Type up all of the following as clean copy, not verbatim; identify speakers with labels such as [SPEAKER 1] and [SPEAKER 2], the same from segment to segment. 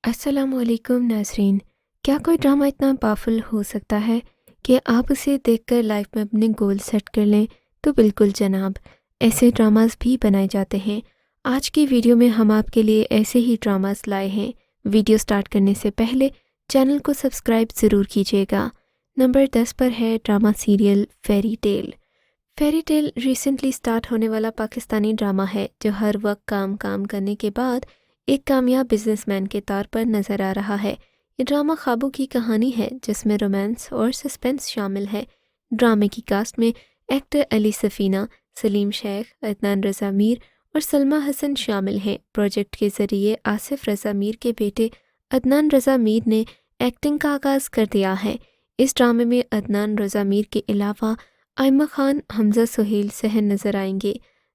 [SPEAKER 1] السلام علیکم ناظرین. کیا کوئی ڈرامہ اتنا پاورفل ہو سکتا ہے کہ آپ اسے دیکھ کر لائف میں اپنے گول سیٹ کر لیں؟ تو بالکل جناب، ایسے ڈراماز بھی بنائے جاتے ہیں. آج کی ویڈیو میں ہم آپ کے لیے ایسے ہی ڈراماز لائے ہیں. ویڈیو سٹارٹ کرنے سے پہلے چینل کو سبسکرائب ضرور کیجیے گا. نمبر 10 پر ہے drama serial fairy tale. Fairy tale recently start ہونے والا پاکستانی ڈرامہ ہے جو ہر وقت کام کرنے کے بعد ایک کامیاب بزنس مین کے طور پر نظر آ رہا ہے. یہ ڈرامہ خوابوں کی کہانی ہے جس میں رومانس اور سسپینس شامل ہے. ڈرامے کی کاسٹ میں ایکٹر علی سفینہ، سلیم شیخ، عدنان رضا میر اور سلمیٰ حسن شامل ہیں. پروجیکٹ کے ذریعے آصف رضا میر کے بیٹے عدنان رضا میر نے ایکٹنگ کا آغاز کر دیا ہے. اس ڈرامے میں عدنان رضا میر کے علاوہ آئمہ خان، حمزہ سہیل سہن نظر آئیں گے.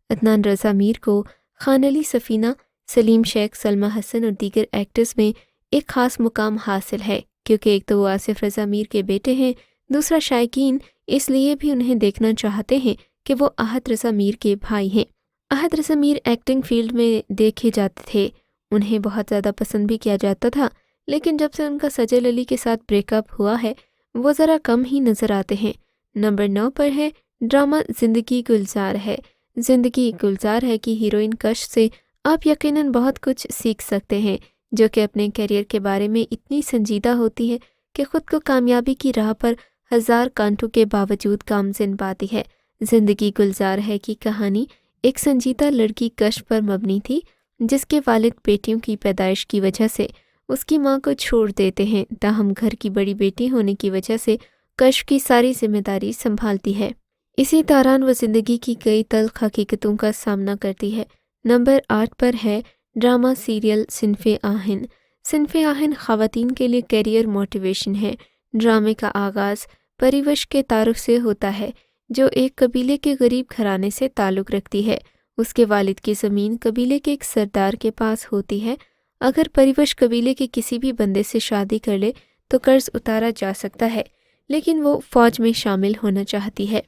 [SPEAKER 1] عدنان رضا میر کو خان علی سفینہ، سلیم شیخ، سلمیٰ حسن اور دیگر ایکٹرز میں ایک خاص مقام حاصل ہے کیونکہ ایک تو وہ آصف رضا میر کے بیٹے ہیں، دوسرا شائقین اس لیے بھی انہیں دیکھنا چاہتے ہیں کہ وہ احد رضا میر کے بھائی ہیں. احد رضا میر ایکٹنگ فیلڈ میں دیکھے جاتے تھے، انہیں بہت زیادہ پسند بھی کیا جاتا تھا، لیکن جب سے ان کا سجل علی کے ساتھ بریک اپ ہوا ہے وہ ذرا کم ہی نظر آتے ہیں. نمبر 9 پر ہے ڈرامہ زندگی گلزار ہے. زندگی گلزار ہے کہ ہیروئن کش سے آپ یقیناً بہت کچھ سیکھ سکتے ہیں، جو کہ اپنے کیریئر کے بارے میں اتنی سنجیدہ ہوتی ہے کہ خود کو کامیابی کی راہ پر ہزار کانٹوں کے باوجود گامزن پاتی ہے. زندگی گلزار ہے کی کہانی ایک سنجیدہ لڑکی کش پر مبنی تھی جس کے والد بیٹیوں کی پیدائش کی وجہ سے اس کی ماں کو چھوڑ دیتے ہیں، تاہم گھر کی بڑی بیٹی ہونے کی وجہ سے کش کی ساری ذمہ داری سنبھالتی ہے. اسی دوران وہ زندگی کی کئی تلخ حقیقتوں کا سامنا کرتی ہے. نمبر 8 پر ہے ڈرامہ سیریل صنف آہن. صنف آہن خواتین کے لیے کیریئر موٹیویشن ہے. ڈرامے کا آغاز پریوش کے تعارف سے ہوتا ہے جو ایک قبیلے کے غریب گھرانے سے تعلق رکھتی ہے. اس کے والد کی زمین قبیلے کے ایک سردار کے پاس ہوتی ہے. اگر پریوش قبیلے کے کسی بھی بندے سے شادی کر لے تو قرض اتارا جا سکتا ہے، لیکن وہ فوج میں شامل ہونا چاہتی ہے.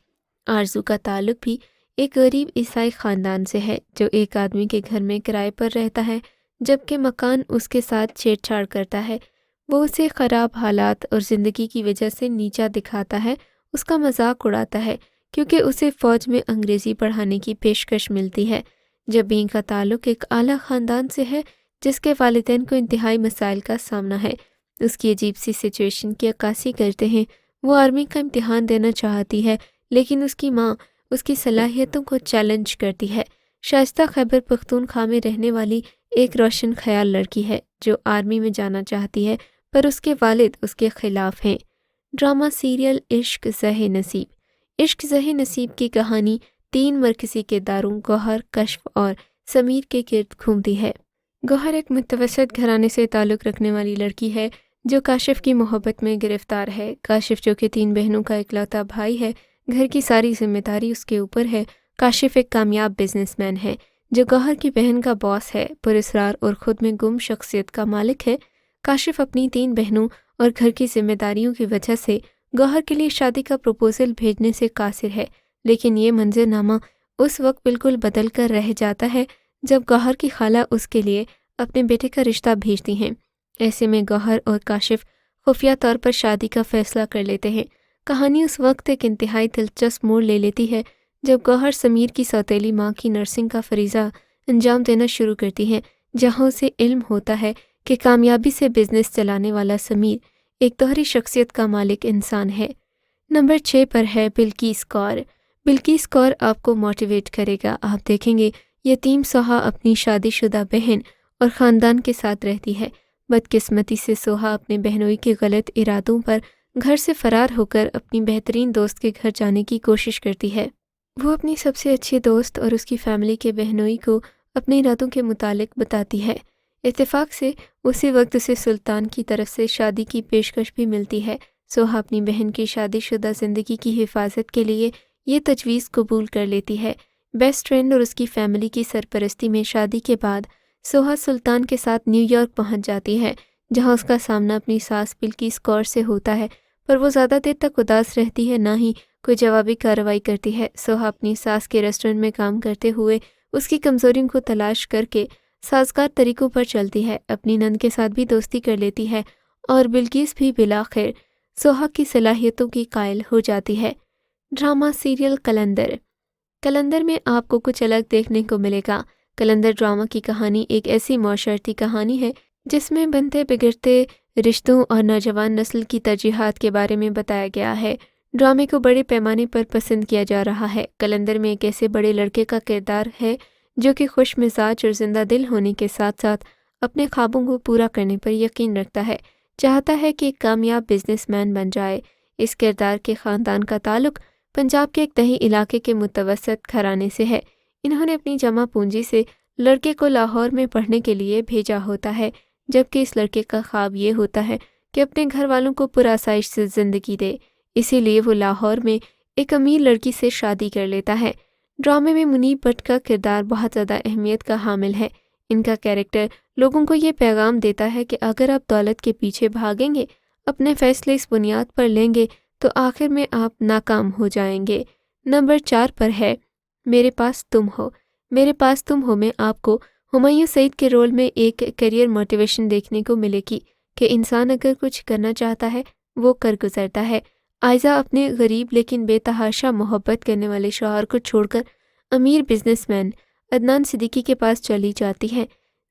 [SPEAKER 1] آرزو کا تعلق بھی ایک غریب عیسائی خاندان سے ہے جو ایک آدمی کے گھر میں کرائے پر رہتا ہے جبکہ مکان اس کے ساتھ چھیڑ چھاڑ کرتا ہے. وہ اسے خراب حالات اور زندگی کی وجہ سے نیچا دکھاتا ہے، اس کا مذاق اڑاتا ہے کیونکہ اسے فوج میں انگریزی پڑھانے کی پیشکش ملتی ہے. جبیں کا تعلق ایک اعلیٰ خاندان سے ہے جس کے والدین کو انتہائی مسائل کا سامنا ہے. اس کی عجیب سی سچویشن کی عکاسی کرتے ہیں. وہ آرمی کا امتحان دینا چاہتی ہے لیکن اس کی ماں اس کی صلاحیتوں کو چیلنج کرتی ہے. شائستہ خیبر پختونخوا میں رہنے والی ایک روشن خیال لڑکی ہے جو آرمی میں جانا چاہتی ہے پر اس کے والد اس کے خلاف ہیں. ڈرامہ سیریل عشق زہ نصیب. عشق زہ نصیب کی کہانی 3 مرکزی کرداروں گوہر، کشف اور سمیر کے گرد گھومتی ہے. گوہر ایک متوسط گھرانے سے تعلق رکھنے والی لڑکی ہے جو کاشف کی محبت میں گرفتار ہے. کاشف جو کہ 3 بہنوں کا اکلوتا بھائی ہے، گھر کی ساری ذمہ داری اس کے اوپر ہے. کاشف ایک کامیاب بزنس مین ہے جو گوہر کی بہن کا باس ہے، پراسرار اور خود میں گم شخصیت کا مالک ہے. کاشف اپنی 3 بہنوں اور گھر کی ذمہ داریوں کی وجہ سے گوہر کے لیے شادی کا پروپوزل بھیجنے سے قاصر ہے، لیکن یہ منظرنامہ اس وقت بالکل بدل کر رہ جاتا ہے جب گوہر کی خالہ اس کے لیے اپنے بیٹے کا رشتہ بھیجتی ہیں. ایسے میں گوہر اور کاشف خفیہ طور پر شادی کا فیصلہ کر لیتے ہیں. کہانی اس وقت ایک انتہائی دلچسپ موڑ لے لیتی ہے جب گوہر سمیر کی سوتیلی ماں کی نرسنگ کا فریضہ انجام دینا شروع کرتی ہیں، جہاں اسے علم ہوتا ہے کہ کامیابی سے بزنس چلانے والا سمیر ایک دوہری شخصیت کا مالک انسان ہے. نمبر 6 پر ہے بلقیس کور. بلقیس کور آپ کو موٹیویٹ کرے گا. آپ دیکھیں گے یتیم سوہا اپنی شادی شدہ بہن اور خاندان کے ساتھ رہتی ہے. بدقسمتی سے سوہا اپنے بہنوئی کے غلط ارادوں پر گھر سے فرار ہو کر اپنی بہترین دوست کے گھر جانے کی کوشش کرتی ہے. وہ اپنی سب سے اچھی دوست اور اس کی فیملی کے بہنوئی کو اپنے ارادوں کے متعلق بتاتی ہے. اتفاق سے اسی وقت اسے سلطان کی طرف سے شادی کی پیشکش بھی ملتی ہے. سوہا اپنی بہن کی شادی شدہ زندگی کی حفاظت کے لیے یہ تجویز قبول کر لیتی ہے. بیسٹ فرینڈ اور اس کی فیملی کی سرپرستی میں شادی کے بعد سوہا سلطان کے ساتھ نیو یارک پہنچ جاتی ہے جہاں اس کا سامنا اپنی ساس بلقیس کور سے ہوتا ہے، پر وہ زیادہ دیر تک اداس رہتی ہے، نہ ہی کوئی جوابی کارروائی کرتی ہے. سوہا اپنی ساس کے ریسٹورنٹ میں کام کرتے ہوئے اس کی کمزوریوں کو تلاش کر کے سازگار طریقوں پر چلتی ہے، اپنی نند کے ساتھ بھی دوستی کر لیتی ہے اور بلقیس بھی بالآخر سہاگ کی صلاحیتوں کی قائل ہو جاتی ہے۔ ڈرامہ سیریل کلندر۔ کلندر میں آپ کو کچھ الگ دیکھنے کو ملے گا۔ کلندر ڈرامہ کی کہانی ایک ایسی معاشرتی کہانی ہے جس میں بنتے بگڑتے رشتوں اور نوجوان نسل کی ترجیحات کے بارے میں بتایا گیا ہے۔ ڈرامے کو بڑے پیمانے پر پسند کیا جا رہا ہے۔ کلندر میں ایک ایسے بڑے لڑکے کا کردار ہے جو کہ خوش مزاج اور زندہ دل ہونے کے ساتھ ساتھ اپنے خوابوں کو پورا کرنے پر یقین رکھتا ہے، چاہتا ہے کہ ایک کامیاب بزنس مین بن جائے۔ اس کردار کے خاندان کا تعلق پنجاب کے ایک دیہی علاقے کے متوسط گھرانے سے ہے۔ انہوں نے اپنی جمع پونجی سے لڑکے کو لاہور میں پڑھنے کے لیے بھیجا ہوتا ہے، جبکہ اس لڑکے کا خواب یہ ہوتا ہے کہ اپنے گھر والوں کو پرآسائش سے زندگی دے، اسی لیے وہ لاہور میں ایک امیر لڑکی سے شادی کر لیتا ہے۔ ڈرامے میں منیب بٹ کا کردار بہت زیادہ اہمیت کا حامل ہے۔ ان کا کیریکٹر لوگوں کو یہ پیغام دیتا ہے کہ اگر آپ دولت کے پیچھے بھاگیں گے، اپنے فیصلے اس بنیاد پر لیں گے تو آخر میں آپ ناکام ہو جائیں گے۔ نمبر 4 پر ہے میرے پاس تم ہو۔ میرے پاس تم ہو میں آپ کو ہمایوں سعید کے رول میں ایک کیریئر موٹیویشن دیکھنے کو ملے گی کہ انسان اگر کچھ کرنا چاہتا ہے وہ کر گزرتا ہے۔ عائزہ اپنے غریب لیکن بے تحاشا محبت کرنے والے شوہر کو چھوڑ کر امیر بزنس مین عدنان صدیقی کے پاس چلی جاتی ہے۔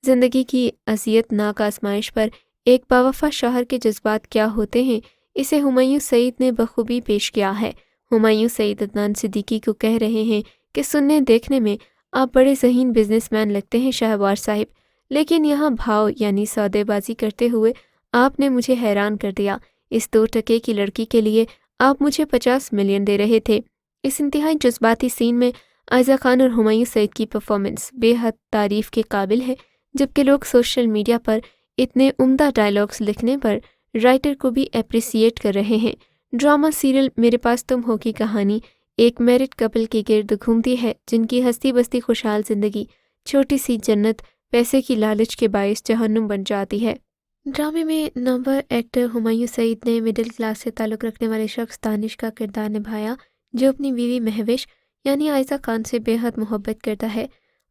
[SPEAKER 1] زندگی کی اذیت ناک آزمائش پر ایک باوفا شوہر کے جذبات کیا ہوتے ہیں، اسے ہمایوں سعید نے بخوبی پیش کیا ہے۔ ہمایوں سعید عدنان صدیقی کو کہہ رہے ہیں کہ سننے دیکھنے میں آپ بڑے ذہین بزنس مین لگتے ہیں شہبار صاحب، لیکن یہاں بھاؤ یعنی سودے بازی کرتے ہوئے آپ نے مجھے حیران کر دیا۔ اس 2 ٹکے کی لڑکی کے لیے آپ مجھے 50 ملین دے رہے تھے۔ اس انتہائی جذباتی سین میں عائزہ خان اور ہمایوں سعید کی پرفارمنس بے حد تعریف کے قابل ہے، جبکہ لوگ سوشل میڈیا پر اتنے عمدہ ڈائلاگز لکھنے پر رائٹر کو بھی اپریسیٹ کر رہے ہیں۔ ڈرامہ سیریل میرے پاس تم ہو کی کہانی ایک میرڈ کپل کے گرد گھومتی ہے جن کی ہستی بستی خوشحال زندگی چھوٹی سی جنت پیسے کی لالچ کے باعث جہنم بن جاتی ہے۔ ڈرامے میں نامور ایکٹر ہمایوں سعید نے مڈل کلاس سے تعلق رکھنے والے شخص دانش کا کردار نبھایا جو اپنی بیوی مہوش یعنی عائزہ خان سے بے حد محبت کرتا ہے۔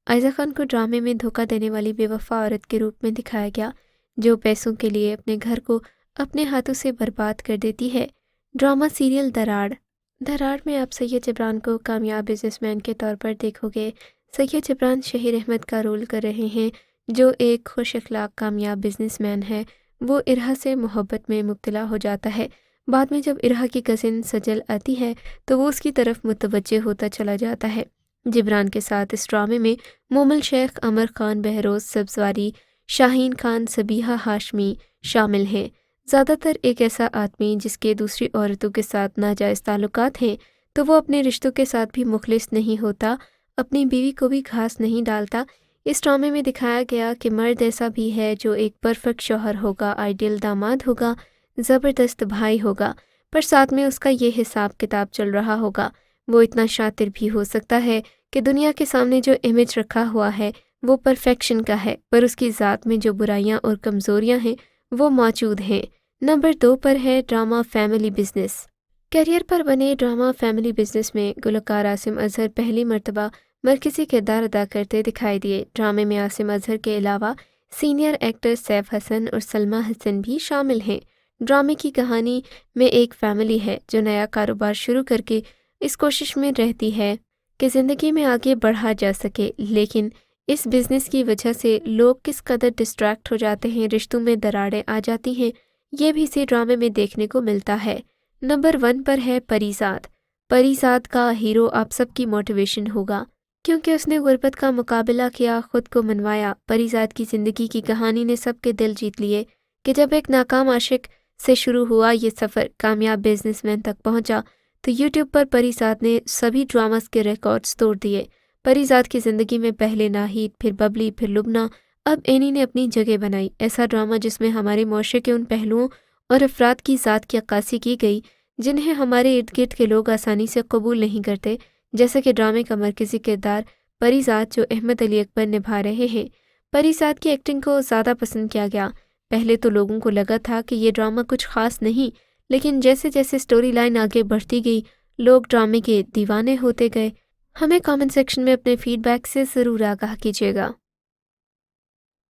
[SPEAKER 1] عائزہ خان کو ڈرامے میں دھوکہ دینے والی بے وفا عورت کے روپ میں دکھایا گیا جو پیسوں کے لیے اپنے گھر کو اپنے ہاتھوں سے برباد کر دیتی ہے۔ Drama serial دراڑ۔ دراڑ میں آپ سید جبران کو کامیاب بزنس مین کے طور پر دیکھو گے۔ سید جبران شہیر احمد کا رول کر رہے ہیں جو ایک خوش اخلاق کامیاب بزنس مین ہے۔ وہ ارہا سے محبت میں مبتلا ہو جاتا ہے۔ بعد میں جب ارہا کی کزن سجل آتی ہے تو وہ اس کی طرف متوجہ ہوتا چلا جاتا ہے۔ جبران کے ساتھ اس ڈرامے میں مومل شیخ، عمر خان، بہروز سبزواری، شاہین خان، سبیحہ ہاشمی شامل ہیں۔ زیادہ تر ایک ایسا آدمی جس کے دوسری عورتوں کے ساتھ ناجائز تعلقات ہیں تو وہ اپنے رشتوں کے ساتھ بھی مخلص نہیں ہوتا، اپنی بیوی کو بھی گھاس نہیں ڈالتا۔ اس ڈرامے میں دکھایا گیا کہ مرد ایسا بھی ہے جو ایک پرفیکٹ شوہر ہوگا، آئیڈیل داماد ہوگا، زبردست بھائی ہوگا، پر ساتھ میں اس کا یہ حساب کتاب چل رہا ہوگا۔ وہ اتنا شاطر بھی ہو سکتا ہے کہ دنیا کے سامنے جو امیج رکھا ہوا ہے وہ پرفیکشن کا ہے، پر اس کی ذات میں جو برائیاں اور کمزوریاں ہیں وہ موجود ہیں۔ نمبر 2 پر ہے ڈرامہ فیملی بزنس۔ کیریئر پر بنے ڈرامہ فیملی بزنس میں گلوکار عاصم اظہر پہلی مرتبہ مرکزی کردار ادا کرتے دکھائی دیے۔ ڈرامے میں عاصم اظہر کے علاوہ سینئر ایکٹر سیف حسن اور سلمیٰ حسن بھی شامل ہیں۔ ڈرامے کی کہانی میں ایک فیملی ہے جو نیا کاروبار شروع کر کے اس کوشش میں رہتی ہے کہ زندگی میں آگے بڑھا جا سکے، لیکن اس بزنس کی وجہ سے لوگ کس قدر ڈسٹریکٹ ہو جاتے ہیں، رشتوں میں دراڑیں آ جاتی ہیں، یہ بھی اسی ڈرامے میں دیکھنے کو ملتا ہے۔ نمبر 1 پر ہے پریزاد۔ پریزاد کا ہیرو آپ سب کی موٹیویشن ہوگا کیونکہ اس نے غربت کا مقابلہ کیا، خود کو منوایا۔ پریزاد کی زندگی کی کہانی نے سب کے دل جیت لیے کہ جب ایک ناکام عاشق سے شروع ہوا یہ سفر کامیاب بزنس مین تک پہنچا تو یوٹیوب پر پریزاد نے سبھی ڈراماز کے ریکارڈز توڑ دیے۔ پریزاد کی زندگی میں پہلے ناہید، پھر ببلی، پھر لبنہ، اب اینی نے اپنی جگہ بنائی۔ ایسا ڈرامہ جس میں ہمارے معاشرے کے ان پہلوؤں اور افراد کی ذات کی عکاسی کی گئی جنہیں ہمارے ارد گرد کے لوگ آسانی سے قبول نہیں کرتے، جیسا کہ ڈرامے کا مرکزی کردار پریزاد جو احمد علی اکبر نبھا رہے ہیں۔ پریزاد کی ایکٹنگ کو زیادہ پسند کیا گیا۔ پہلے تو لوگوں کو لگا تھا کہ یہ ڈرامہ کچھ خاص نہیں، لیکن جیسے جیسے سٹوری لائن آگے بڑھتی گئی لوگ ڈرامے کے دیوانے ہوتے گئے۔ ہمیں کامنٹ سیکشن میں اپنے فیڈ بیک سے ضرور آگاہ کیجیے گا۔